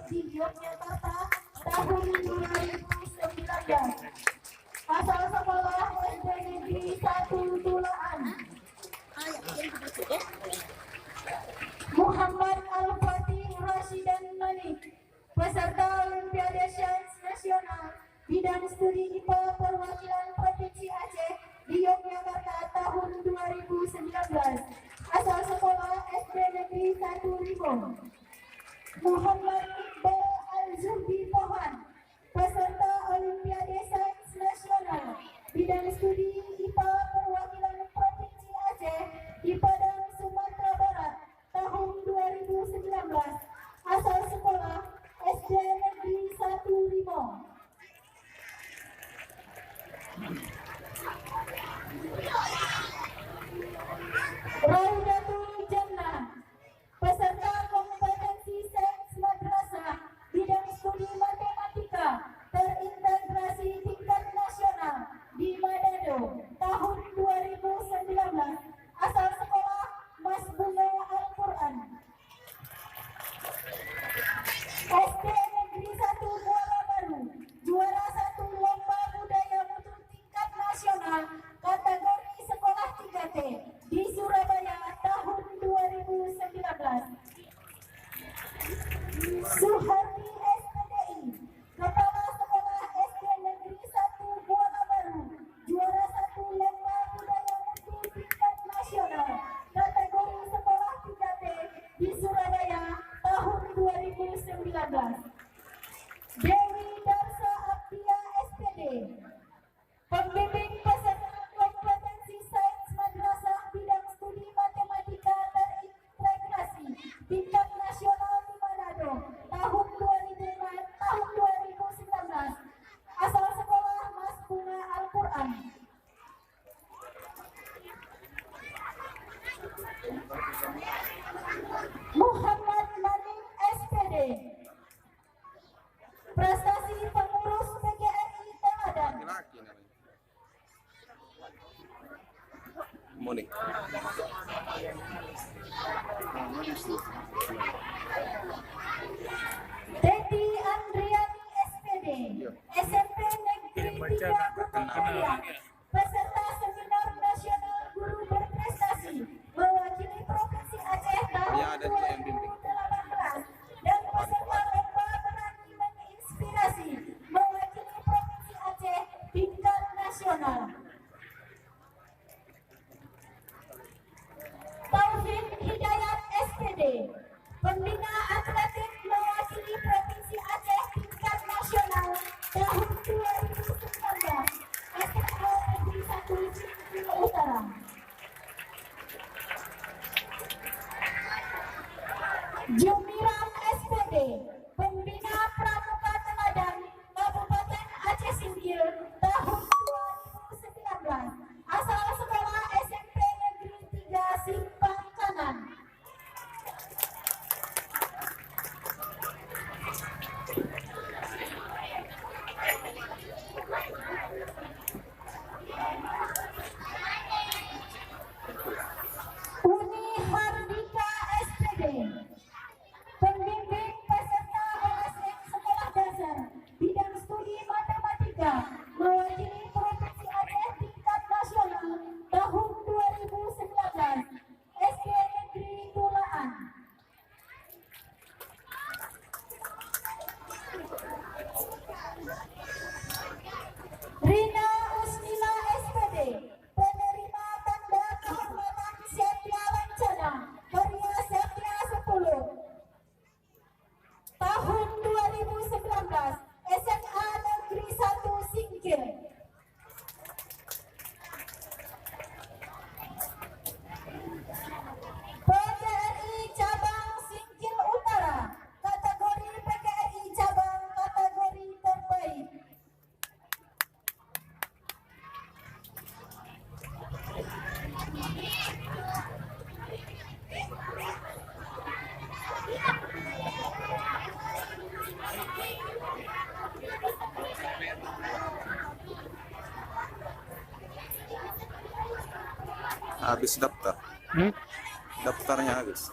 di Yogyakarta tahun 2019. Asal sekolah SD Negeri 1 Tulaan. Muhammad Al-Fatih Rashidan Malik, peserta Olimpiade Sains Nasional bidang studi IPA perwakilan Provinsi Aceh di Yogyakarta tahun 2019. Asal sekolah SD Negeri 1 Rimau. Muhammad Iqbal Al-Zuhdi Tohan, peserta Olimpiade Sains Nasional bidang studi IPA perwakilan Provinsi Aceh di Padang, Sumatera Barat tahun 2019. Asal sekolah SD Negeri 1 Rimau. Raudatul Jannah, peserta kompetensi sains madrasah bidang studi matematika terintegrasi tingkat nasional di Manado tahun 2019. Asal sekolah Mas Bunga Al-Quran. SD Negeri 1 Kuala Baru, juara 1 lomba budaya mutu tingkat nasional kategori sekolah 3T di Surabaya tahun 2019. Suhardi SPDI, Kepala Sekolah SD Negeri 1 Kuala Baru, juara 1 lomba budaya mutu tingkat nasional kategori sekolah 3T di Surabaya tahun 2019. Dewi Darsa Abdia SPD, pembimbing peserta kompetensi sains madrasah bidang studi matematika terintegrasi tingkat nasional di Manado tahun 2019. Asal sekolah Mas Bunga Al-Quran. Muhammad Manik SPD, prestasi pengurus PGRI Teladan. Monik. Teti Andriani SPD, SMP Negeri 3 Bukit, peserta seminar nasional guru berprestasi mewakili Provinsi Aceh tahun 2018 dan peserta lomba berani menginspirasi mewakili Provinsi Aceh tingkat nasional. Taufik Hidayat SPD, pembina atletik mewakili Provinsi Aceh tingkat nasional tahun 2019. SMA Negeri 1 Singkil Utara. Jumiran SPD, pembina pramuka teladan Kabupaten Aceh Singkil tahun 2019. Asal sekolah SMP Negeri 3 Simpang Kanan. Uni Hardika SPD, pembimbing peserta OSN sekolah dasar bidang studi matematika mewakili Provinsi Aceh tingkat nasional tahun 2019. SD Negeri Tulaan. Rina Usnila SPD, penerima tanda kehormatan Satya Lancana Karya Satya 10 tahun 2019. SMA Negeri 1 Singkil. PGRI Cabang Singkil Utara, kategori PGRI Cabang kategori terbaik. Habis daftar. Daftarnya habis.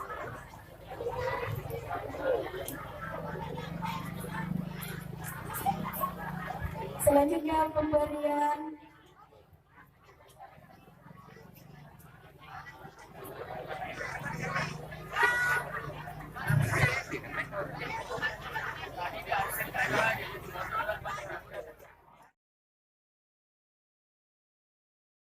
Selanjutnya pemberian